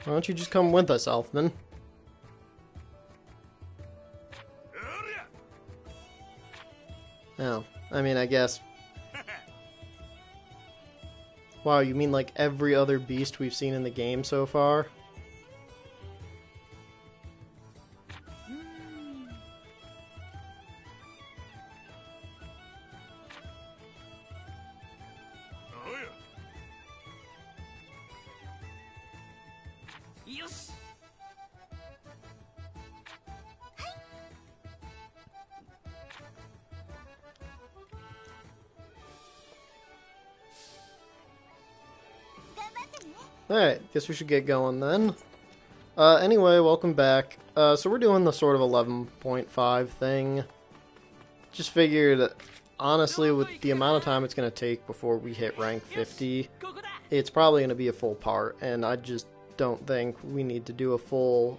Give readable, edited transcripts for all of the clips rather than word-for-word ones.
Why don't you just come with us, Elfman? Oh, I mean, I guess. Wow, you mean like every other beast we've seen in the game so far? Alright, guess we should get going then. Anyway, welcome back. So we're doing the sort of 11.5 thing. Just figured, honestly, with the amount of time it's going to take before we hit rank 50, it's probably going to be a full part, and I just don't think we need to do a full,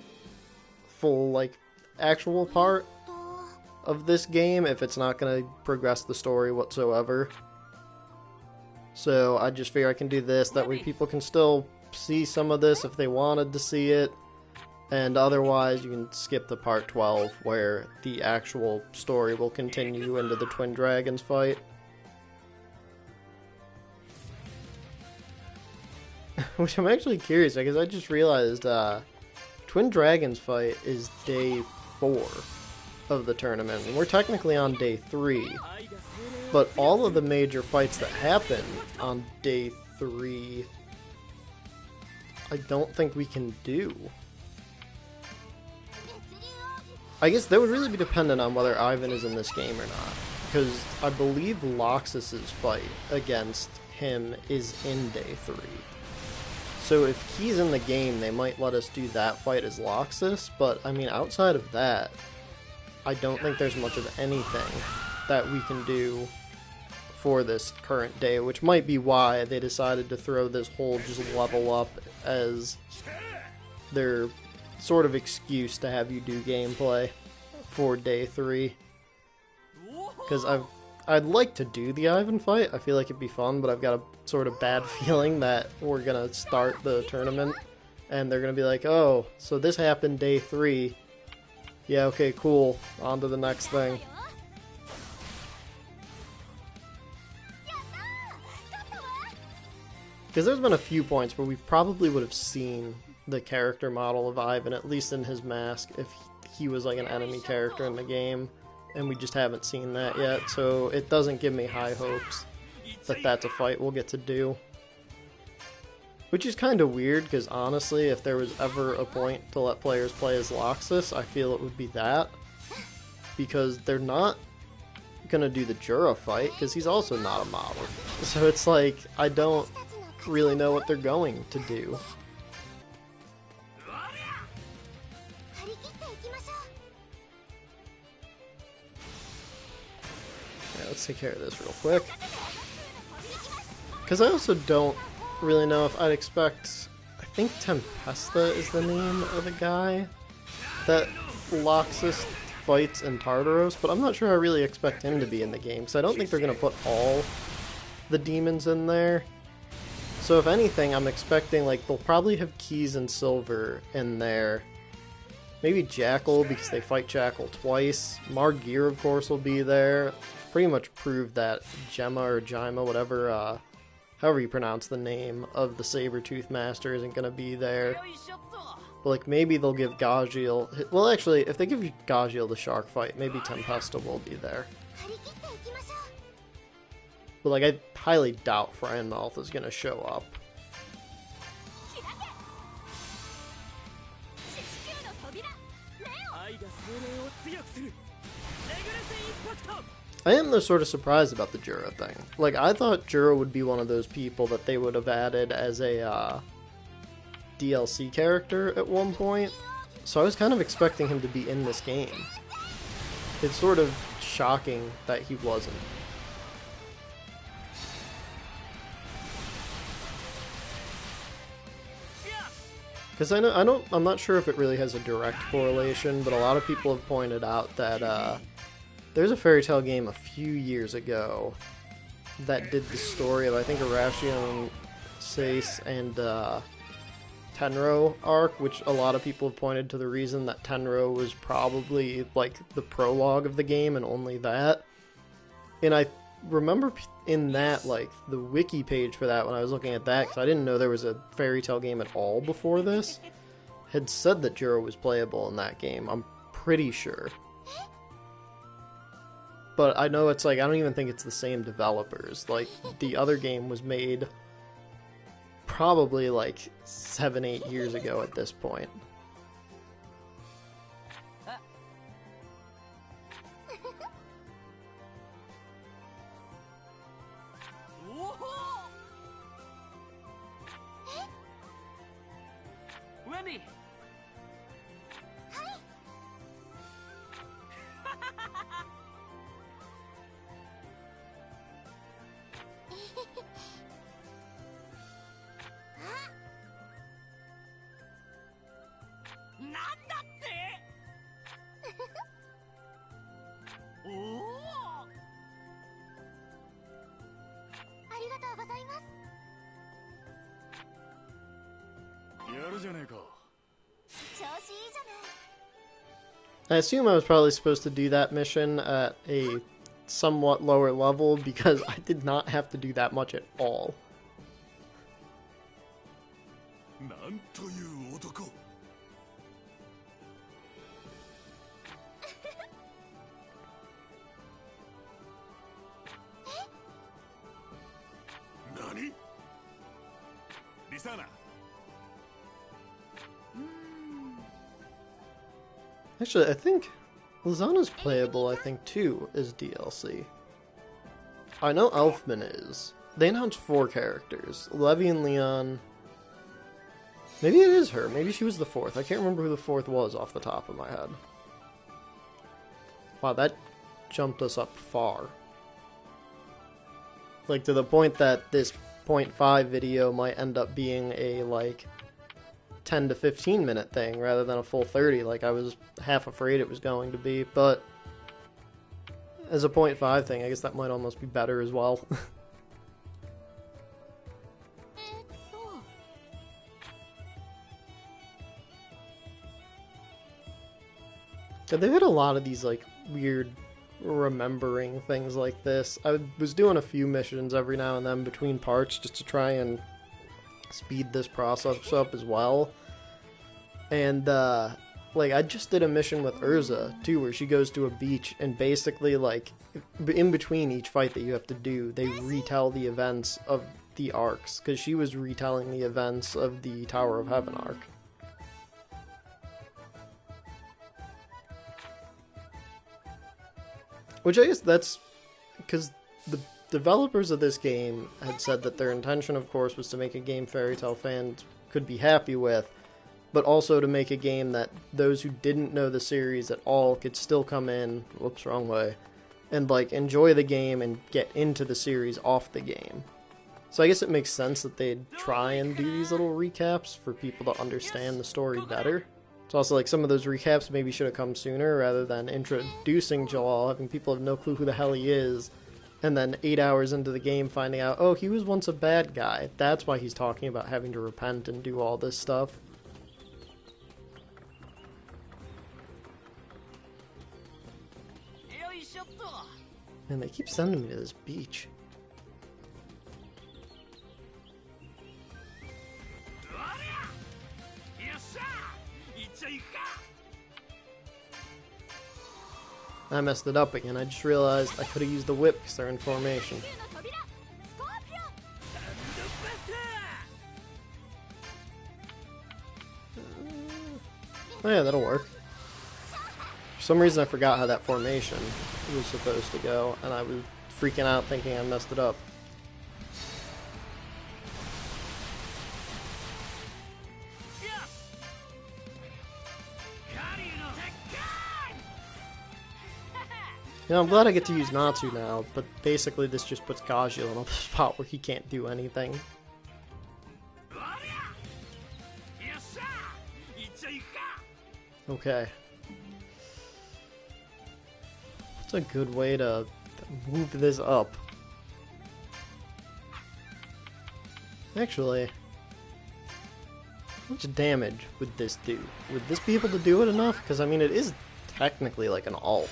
like, actual part of this game if it's not going to progress the story whatsoever. So I just figure I can do this, that way people can still see some of this if they wanted to see it, and otherwise you can skip the part 12 where the actual story will continue into the Twin Dragons fight. Which I'm actually curious, because I just realized Twin Dragons fight is day 4 of the tournament, and we're technically on day 3. But all of the major fights that happen on day 3, I don't think we can do. I guess that would really be dependent on whether Ivan is in this game or not. Because I believe Loxus's fight against him is in day 3. So if he's in the game, they might let us do that fight as Loxus. But, I mean, outside of that, I don't think there's much of anything that we can do for this current day, which might be why they decided to throw this whole just level up as their sort of excuse to have you do gameplay for day 3. Because I'd like to do the Ivan fight, I feel like it'd be fun, but I've got a sort of bad feeling that we're gonna start the tournament and they're gonna be like, oh, so this happened day 3. Yeah, okay, cool, on to the next thing. Because there's been a few points where we probably would have seen the character model of Ivan, at least in his mask, if he was like an enemy character in the game, and we just haven't seen that yet, so it doesn't give me high hopes that that's a fight we'll get to do. Which is kind of weird, because honestly, if there was ever a point to let players play as Loxus, I feel it would be that. Because they're not going to do the Jura fight, because he's also not a model. So it's like, I don't really know what they're going to do. Yeah, let's take care of this real quick. Because I also don't really know if I'd expect... I think Tempesta is the name of the guy that Loxus fights in Tartaros, but I'm not sure I really expect him to be in the game, because I don't think they're going to put all the demons in there. So if anything, I'm expecting, like, they'll probably have Keys and Silver in there. Maybe Jackal, because they fight Jackal twice. Margir, of course, will be there. Pretty much proved that Gemma or Jima, whatever, however you pronounce the name of the Saber-Tooth Master, isn't going to be there. But, like, maybe they'll give Gajiel... Well, actually, if they give Gajiel the shark fight, maybe Tempesta will be there. But, like, I highly doubt Franmouth is going to show up. I am, though, sort of surprised about the Jura thing. Like, I thought Jura would be one of those people that they would have added as a DLC character at one point. So I was kind of expecting him to be in this game. It's sort of shocking that he wasn't. Because I'm not sure if it really has a direct correlation, but a lot of people have pointed out that there's a Fairy Tail game a few years ago that did the story of, I think, Arashio, Seis, and Tenro arc, which a lot of people have pointed to the reason that Tenro was probably like the prologue of the game and only that. And I remember in that, like, the wiki page for that, when I was looking at that, because I didn't know there was a Fairy Tail game at all before this, had said that Jiro was playable in that game. I'm pretty sure. But I know it's like, I don't even think it's the same developers. Like, the other game was made probably like 7-8 years ago at this point. Wendy! I assume I was probably supposed to do that mission at a somewhat lower level because I did not have to do that much at all. Actually, I think Lizana's playable, I think, too, as DLC. I know Elfman is. They announced 4 characters. Levy and Leon. Maybe it is her. Maybe she was the 4th. I can't remember who the 4th was off the top of my head. Wow, that jumped us up far. Like, to the point that this 0.5 video might end up being a, like, 10 to 15 minute thing rather than a full 30 like I was half afraid it was going to be, but as a 0.5 thing, I guess that might almost be better as well. Yeah, they've had a lot of these like weird remembering things like this. I was doing a few missions every now and then between parts just to try and speed this process up as well. And like I just did a mission with Urza too, where she goes to a beach and basically like in between each fight that you have to do, they retell the events of the arcs, because she was retelling the events of the Tower of Heaven arc. Which I guess that's because the developers of this game had said that their intention, of course, was to make a game Fairy Tail fans could be happy with, but also to make a game that those who didn't know the series at all could still come in, whoops, wrong way, and like enjoy the game and get into the series off the game. So I guess it makes sense that they'd try and do these little recaps for people to understand the story better. It's also like some of those recaps maybe should have come sooner rather than introducing Jalal, having people have no clue who the hell he is, and then 8 hours into the game finding out, oh, he was once a bad guy. That's why he's talking about having to repent and do all this stuff. Man, they keep sending me to this beach. I messed it up again. I just realized I could have used the whip because they're in formation. Oh yeah, that'll work. For some reason I forgot how that formation was supposed to go, and I was freaking out thinking I messed it up. You know, I'm glad I get to use Natsu now, but basically this just puts Kazuya in a spot where he can't do anything. Okay. What's a good way to move this up? Actually, how much damage would this do? Would this be able to do it enough? Because, I mean, it is technically like an alt.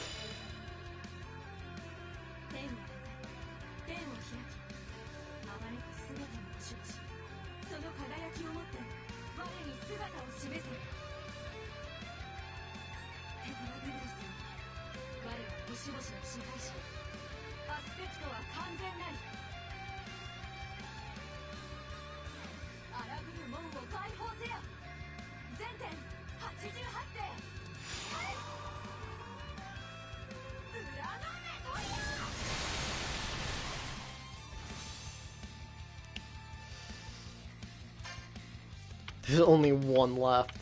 There's only one left.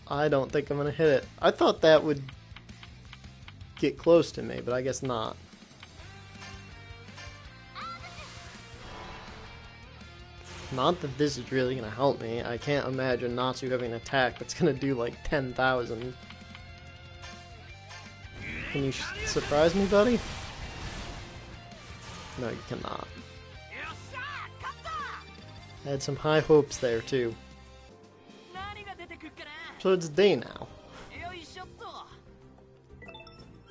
I don't think I'm gonna hit it. I thought that would get close to me, but I guess not. Not that this is really gonna help me. I can't imagine Natsu having an attack that's gonna do like 10,000. Can you surprise me, buddy? No, you cannot. I had some high hopes there, too. So it's day now.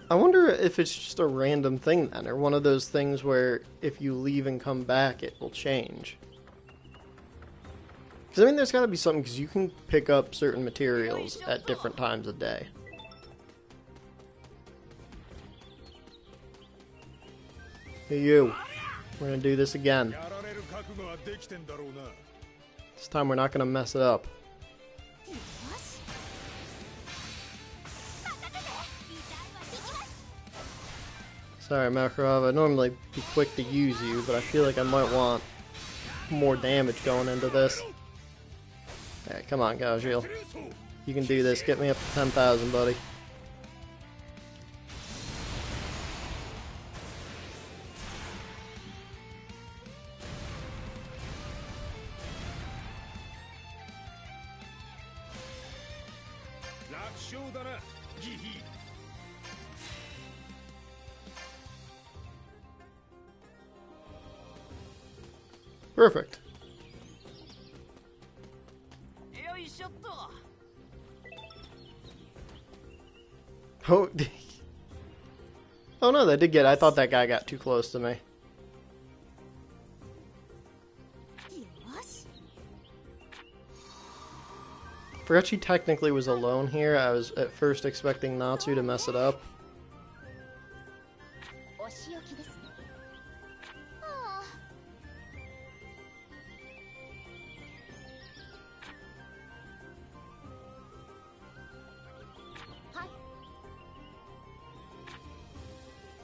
I wonder if it's just a random thing then, or one of those things where if you leave and come back, it will change. Because, I mean, there's got to be something, because you can pick up certain materials at different times of day. Hey, you. We're going to do this again. This time we're not going to mess it up. Sorry, Makarov, I'd normally be quick to use you, but I feel like I might want more damage going into this. Alright, come on, Gajil. You can do this. Get me up to 10,000, buddy. Perfect. Oh, oh no, that did get. I thought that guy got too close to me. Forgot she technically was alone here. I was at first expecting Natsu to mess it up.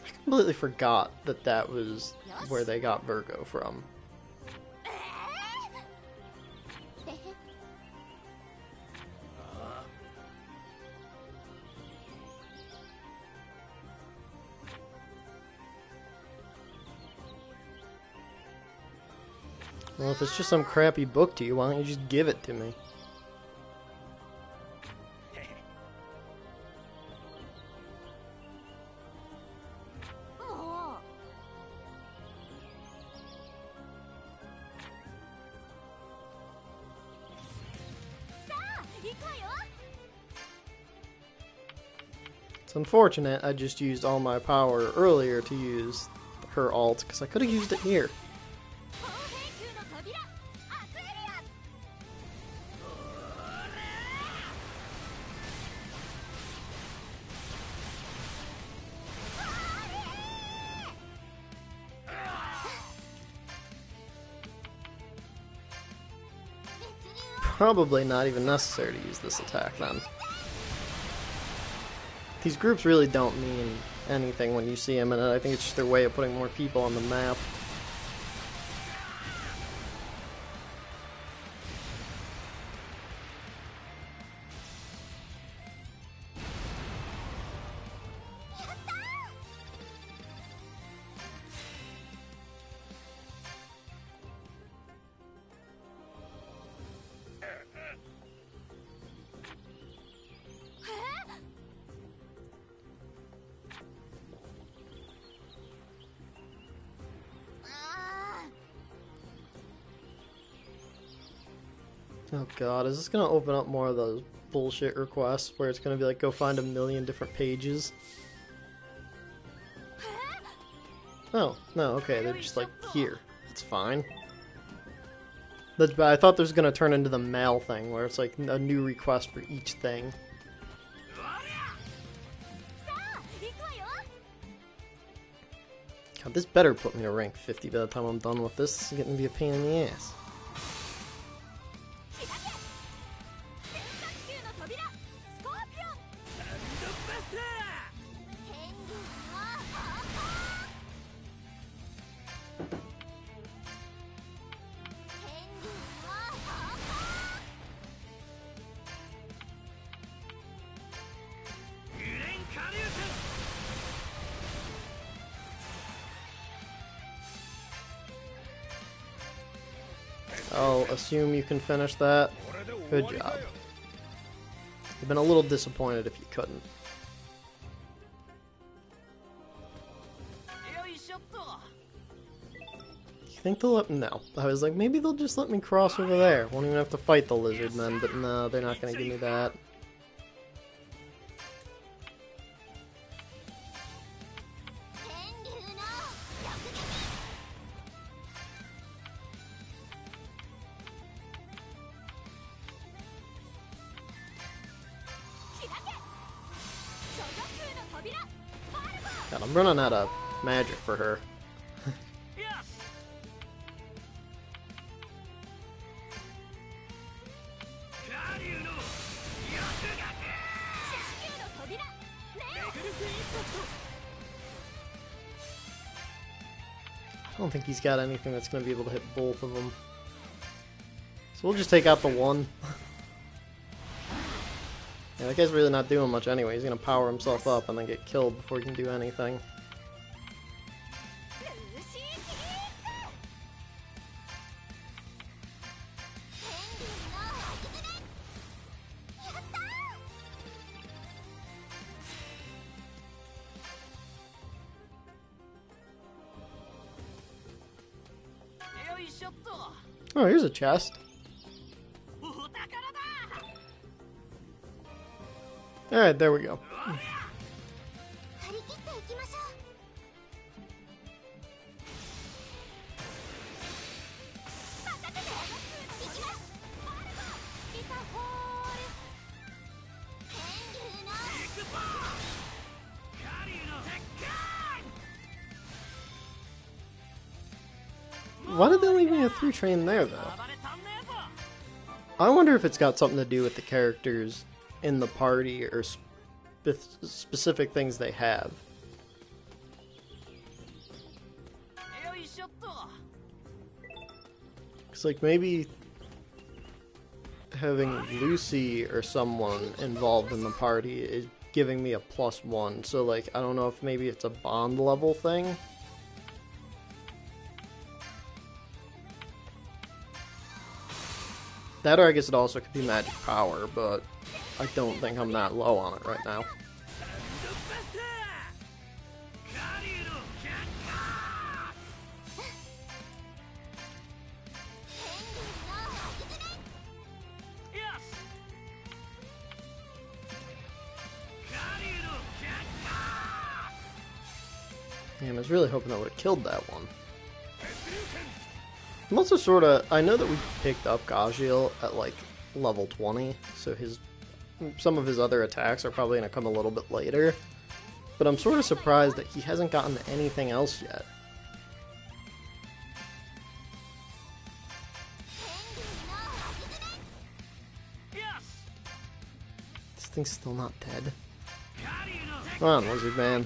I completely forgot that that was where they got Virgo from. Well, if it's just some crappy book to you, why don't you just give it to me? It's unfortunate I just used all my power earlier to use her alt, because I could have used it here. Probably not even necessary to use this attack then. These groups really don't mean anything when you see them, and I think it's just their way of putting more people on the map. Oh god, is this gonna open up more of those bullshit requests where it's gonna be like, go find a million different pages? Oh, no, okay, they're just like, here. It's fine. That's bad. I thought this was gonna turn into the mail thing, where it's like a new request for each thing. God, this better put me to rank 50 by the time I'm done with this. This is getting to be a pain in the ass. I'll assume you can finish that. Good job. I've been a little disappointed if you couldn't. You think they'll let me? No. I was like, maybe they'll just let me cross over there. Won't even have to fight the lizard men, but no, they're not gonna give me that. God, I'm running out of magic for her. I don't think he's got anything that's going to be able to hit both of them. So we'll just take out the one. Yeah, that guy's really not doing much anyway. He's going to power himself up and then get killed before he can do anything. Oh, here's a chest. Alright, there we go. Why did they leave me a 3 train there, though? I wonder if it's got something to do with the characters in the party or specific things they have. It's like maybe having Lucy or someone involved in the party is giving me a +1. So like, I don't know if maybe it's a bond level thing. That, or I guess it also could be magic power, but I don't think I'm that low on it right now. Man, I was really hoping I would have killed that one. I'm also sort of, I know that we picked up Gajiel at like level 20, so some of his other attacks are probably going to come a little bit later, but I'm sort of surprised that he hasn't gotten anything else yet. This thing's still not dead. Come on, Lizard Man.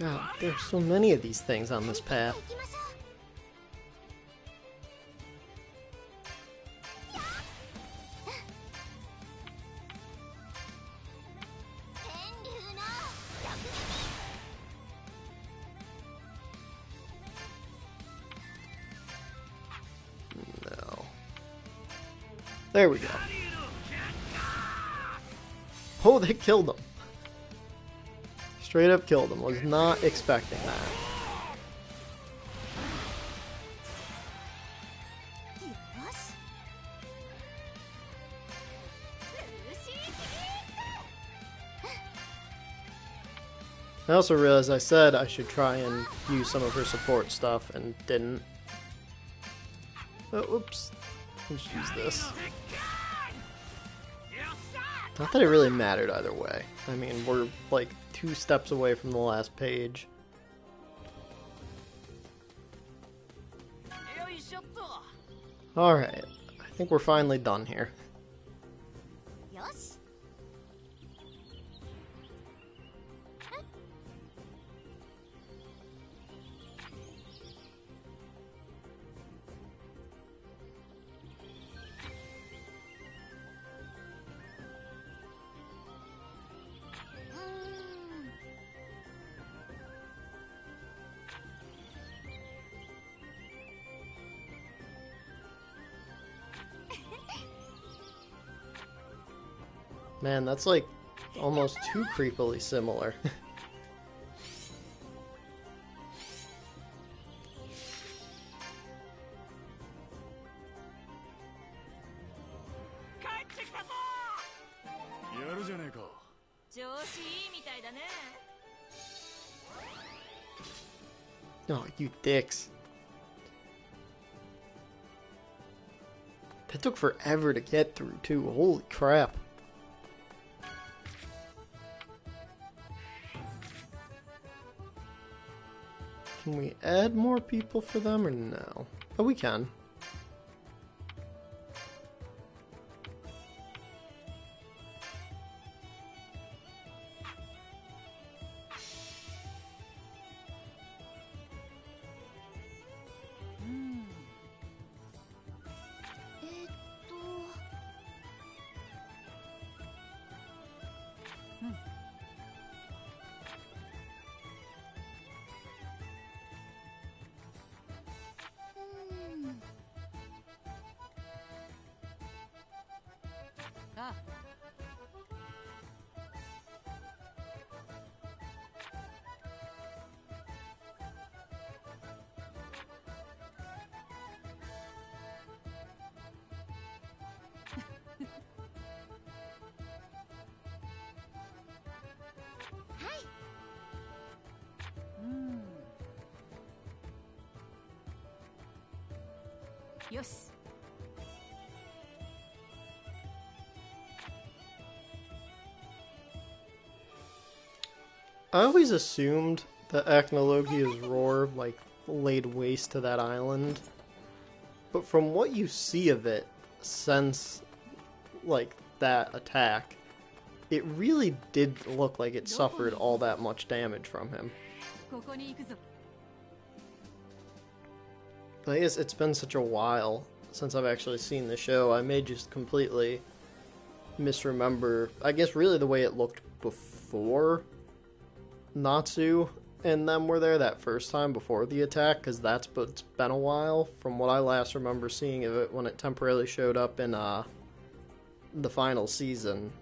God, there's so many of these things on this path. No. There we go. Oh, they killed him. Straight up killed him. Was not expecting that. I also realized I said I should try and use some of her support stuff and didn't. Oh, oops. Let's use this. Not that it really mattered either way. I mean, we're like 2 steps away from the last page. Alright, I think we're finally done here. Man, that's like almost too creepily similar. Oh, you dicks. That took forever to get through, too. Holy crap. Can we add more people for them or no? Oh, we can. Yes. I always assumed that Acnologia's roar, like, laid waste to that island. But from what you see of it since, like, that attack, it really did look like it suffered all that much damage from him. But I guess it's been such a while since I've actually seen the show, I may just completely misremember, I guess, really the way it looked before Natsu and them were there that first time before the attack, because it's been a while from what I last remember seeing of it when it temporarily showed up in the final season.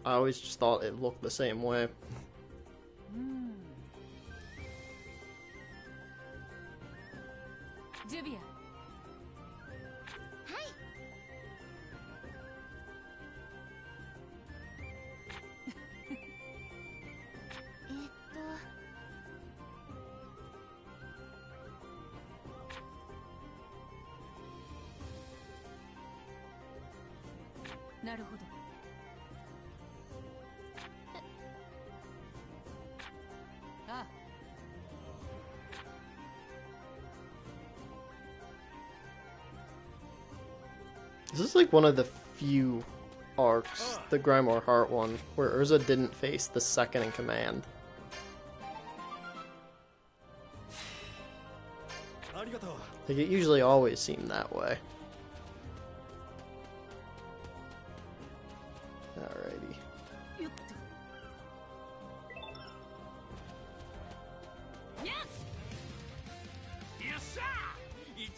I always just thought it looked the same way. Jubia. Hi. なるほど。ああ。This is like one of the few arcs, the Grimoire Heart one, where Urza didn't face the second in command. Like, it usually always seemed that way. Alrighty.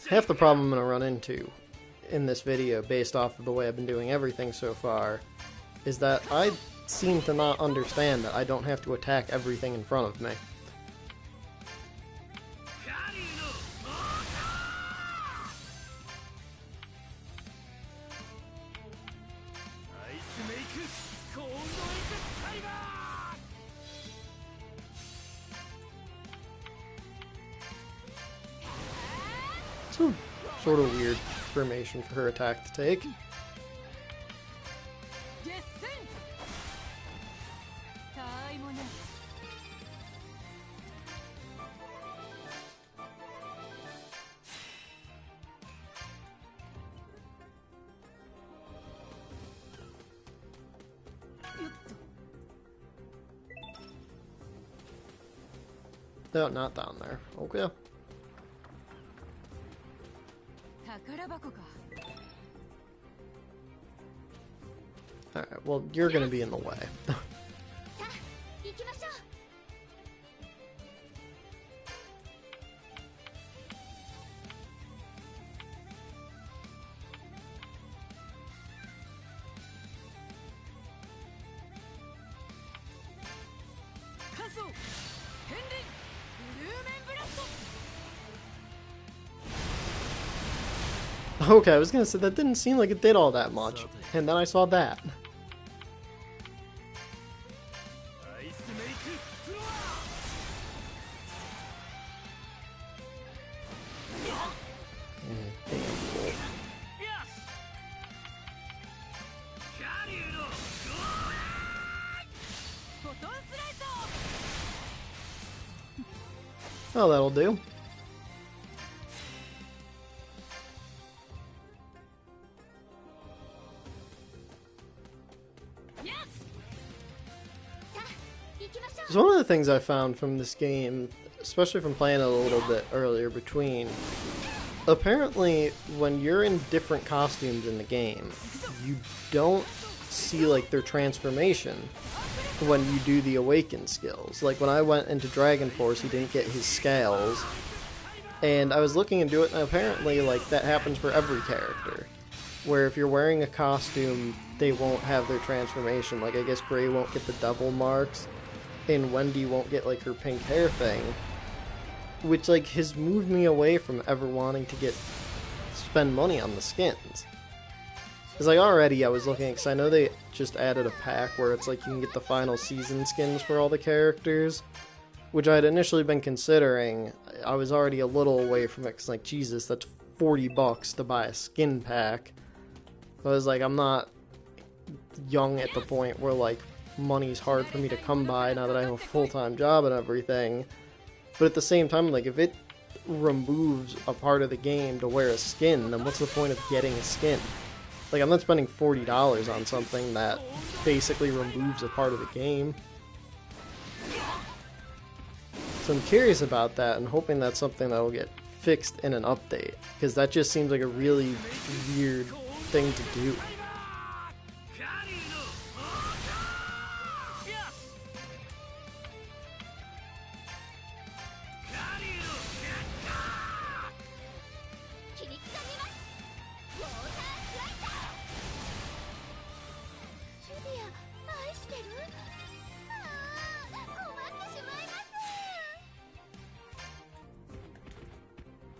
Half the problem I'm going to run into in this video, based off of the way I've been doing everything so far, is that I seem to not understand that I don't have to attack everything in front of me. It's a sort of weird formation for her attack to take. No, not down there. Okay. Alright, well, you're gonna be in the way. Okay, I was gonna say that didn't seem like it did all that much, and then I saw that. Oh, that'll do. So one of the things I found from this game, especially from playing it a little bit earlier between, apparently when you're in different costumes in the game, you don't see like their transformation when you do the awaken skills. Like when I went into Dragon Force, he didn't get his scales, and I was looking into it, and apparently like that happens for every character, where if you're wearing a costume, they won't have their transformation. Like I guess Gray won't get the double marks, and Wendy won't get like her pink hair thing, which like has moved me away from ever wanting to spend money on the skins. Because like already I was looking, because I know they just added a pack where it's like you can get the final season skins for all the characters, which I had initially been considering. I was already a little away from it, because like, Jesus, that's $40 to buy a skin pack. I was like, I'm not young at the point where like money's hard for me to come by now that I have a full-time job and everything. But at the same time, like if it removes a part of the game to wear a skin, then what's the point of getting a skin? Like I'm not spending $40 on something that basically removes a part of the game. So I'm curious about that and hoping that's something that will get fixed in an update, because that just seems like a really weird thing to do.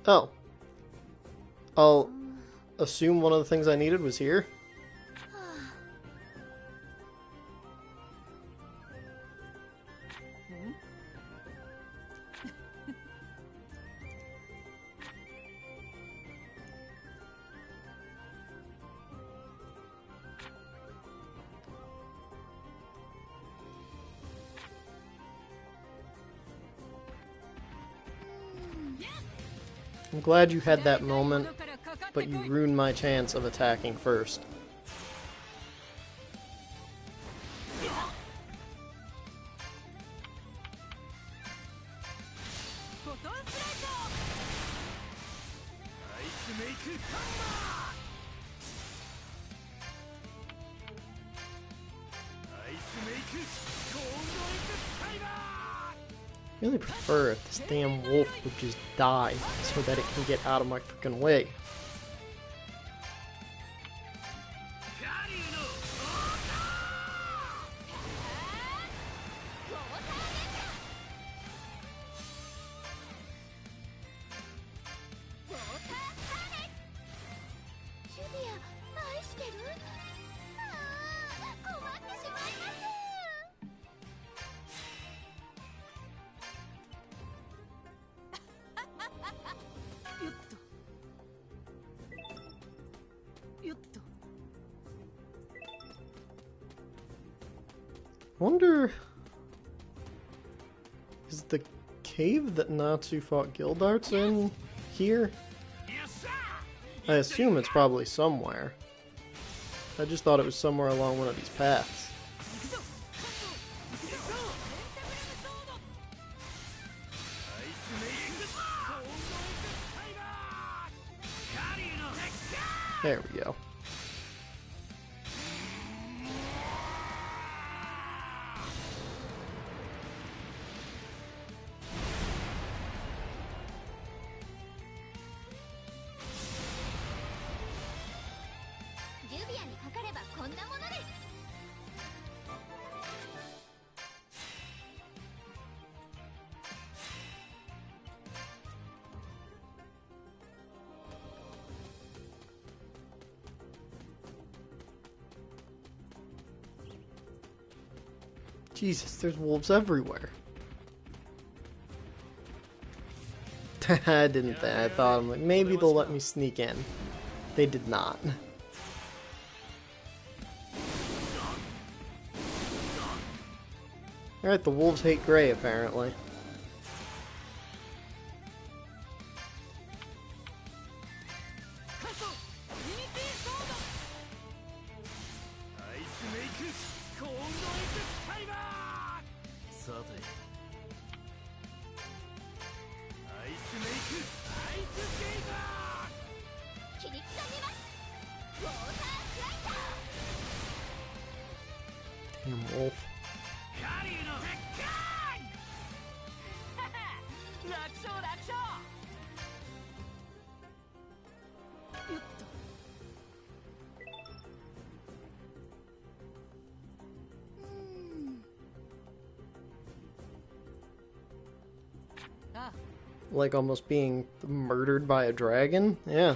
Oh. I'll assume one of the things I needed was here. I'm glad you had that moment, but you ruined my chance of attacking first. I really prefer if this damn wolf would just die so that it can get out of my freaking way. Wonder... Is the cave that Natsu fought Gildarts in here? I assume it's probably somewhere. I just thought it was somewhere along one of these paths. There we go. Jesus, there's wolves everywhere. I didn't think. I thought, I'm like, maybe they'll let me sneak in. They did not. Alright, the wolves hate gray, apparently. Damn wolf. Like almost being murdered by a dragon? Yeah.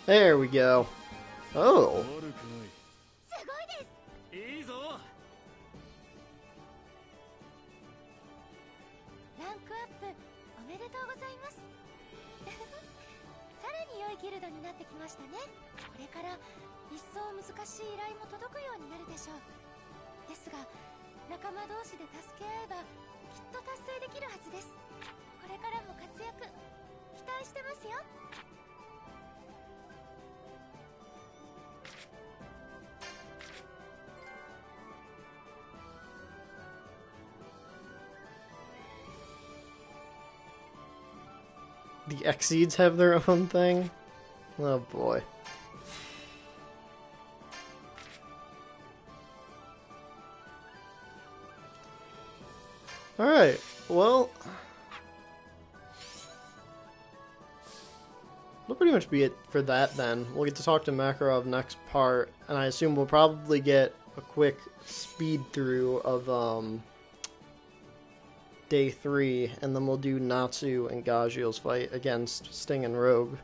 There we go. Oh. The Exceeds have their own thing? Oh boy. Alright, well... that'll pretty much be it for that then. We'll get to talk to Makarov next part, and I assume we'll probably get a quick speed through of, Day 3, and then we'll do Natsu and Gajio's fight against Sting and Rogue.